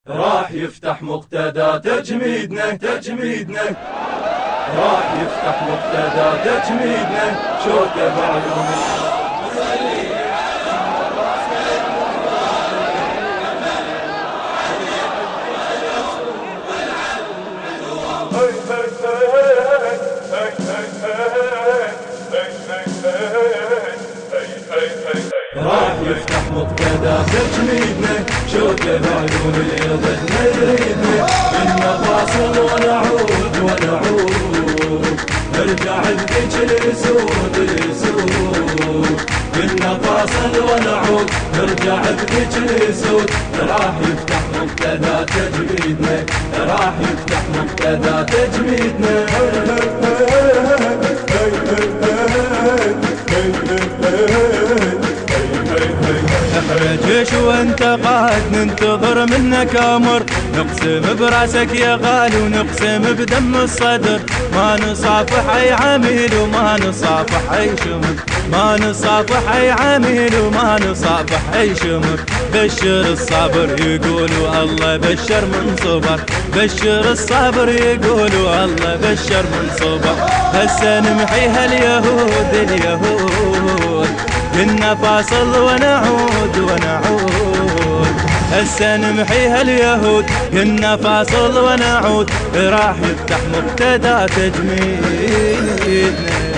راح يفتح مقتدى تجميدنا تجميدنا، راح يفتح مقتدى تجميدنا، شوكة بعيوني راح يفتح مقتدى تجميدنا، شوكة بعيون اليض نريدنا، إنا فاصل ونعود ونعود، نرجع بذيك الأسود الأسود، إنا فاصل ونعود، نرجع بذيك الأسود، راح يفتح مقتدى تجميدنا، راح يفتح مقتدى تجميدنا. جيش وانت قائد ننتظر منك امر، نقسم براسك يا غالي ونقسم بدم الصدر، ما نصافح اي عميل وما نصافح اي شمر، ما نصافح اي عميل وما نصافح اي شمر. بشر الصابر يقولوا الله بشر من صبر، بشر الصابر يقولوا الله بشر من صبر. هسه نمحيها اليهود اليهود، كنا فاصل ونعود ونعود، هسه نمحيها اليهود، كنا فاصل ونعود، راح يفتح مقتدى تجميدنا،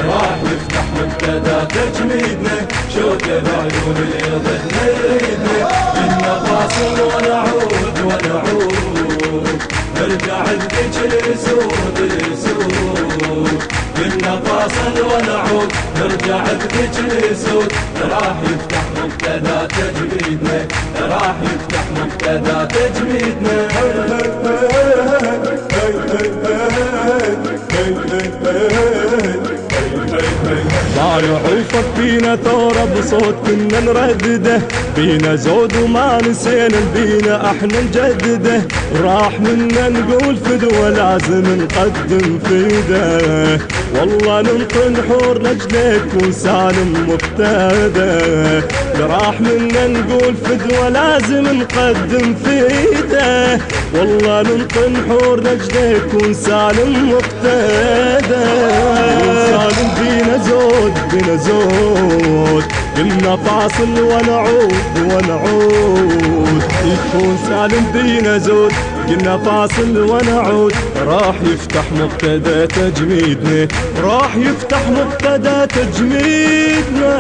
راح يفتح مقتدى تجميدنا، شوكة بعيون اليض نريدنا، كنا فاصل ونعود ونعود، نرجع بذيك الأسود الأسود، كنا فاصل ونعود، نرجع بذيك الأسود، راح يفتح مقتدى تجميدنا، راح يفتح مقتدى تجميدنا. ما نعوفك بينا ثورة بصوت كنا نردده، بينا زود وما نسينا بينا احنا نجدده، راح منا نقول فدوة لازم نقدم فيده، والله ننطي نحور لجلك وسالم مفتدى، راح منا نقول فدوة لازم نقدم فيده، والله ننطي نحور لجلك ونسالم مفتدى، ونسالم بينا زود بينا زود، قلنا فاصل ونعود ونعود، يكون سالم بينا زود، قلنا فاصل ونعود، راح يفتح مقتدى تجميدنا، راح يفتح مقتدى تجميدنا،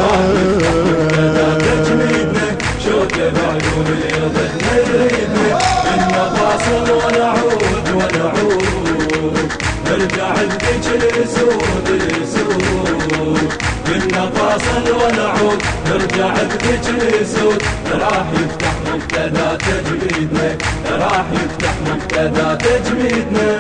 راح يفتح مقتدى تجميدنا، شوكة بعيون اليض نريدنا، كنا فاصل ونعود ونعود، نرجع بذيك الأسود الأسود، كنا فاصل ونعود، نرجع بذيك الأسود، راح يفتح مقتدى تجميدنا، راح يفتح مقتدى تجميدنا.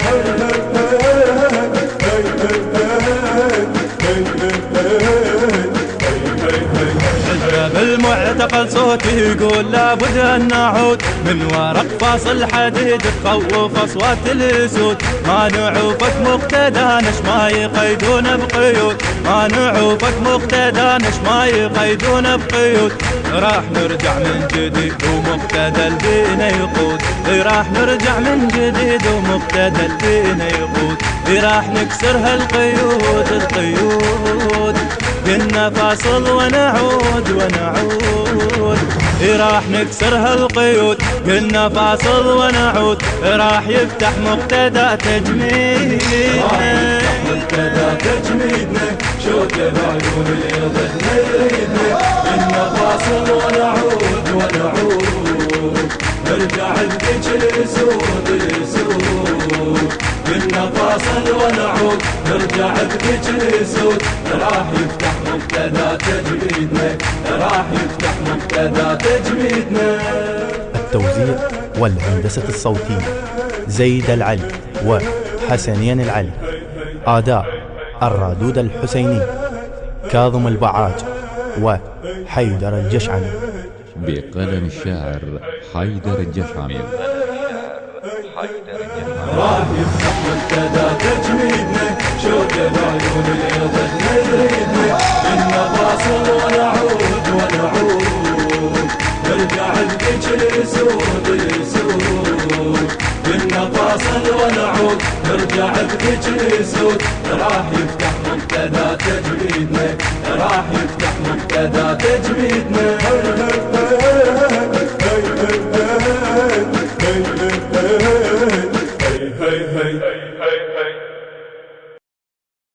بالمعتقل صوتي يقول لابد ان نعود، من ورق فاصل حديد تخوف اصوات الاسود، ما نعوفك مقتدى نش ما يقيدون بقيود، ما نعوفك مقتدى نش ما يقيدون بقيود، راح نرجع من جديد ومقتدى البينا يقود، راح نرجع من جديد ومقتدى البينا يقود، راح نكسر هالقيود القيود، كنا فاصل ونعود ونعود، راح نكسر هالقيود، كنا فاصل ونعود، راح يفتح مقتدى تجميدنا، راح يفتح مقتدى تجميدنا، شوكة بعيون اليض نريدنا، كنا فاصل ونعود ونعود، نرجع بذيك الأسود الأسود، كنا فاصل ونعود، نرجع بذيك الأسود، راح يفتح مقتدى تجميدنا، راح يفتح مقتدى تجميدنا. التوزيع والهندسة الصوتية زيد العلي وحسنين العلي. أداء الرادود الحسيني، كاظم البعاج وحيدر الجشعمي، بقلم الشاعر حيدر الجشعمي. راح يفتح مقتدى تجميدنا، شوكة بعيون اليض نريدنا، كنا فاصل ونعود ونعود، نرجع بذيك الأسود ننتقل ونعود نرجع بذكر سود راح يفتح منتدى تجميدنا راح يفتح منتدى تجميدنا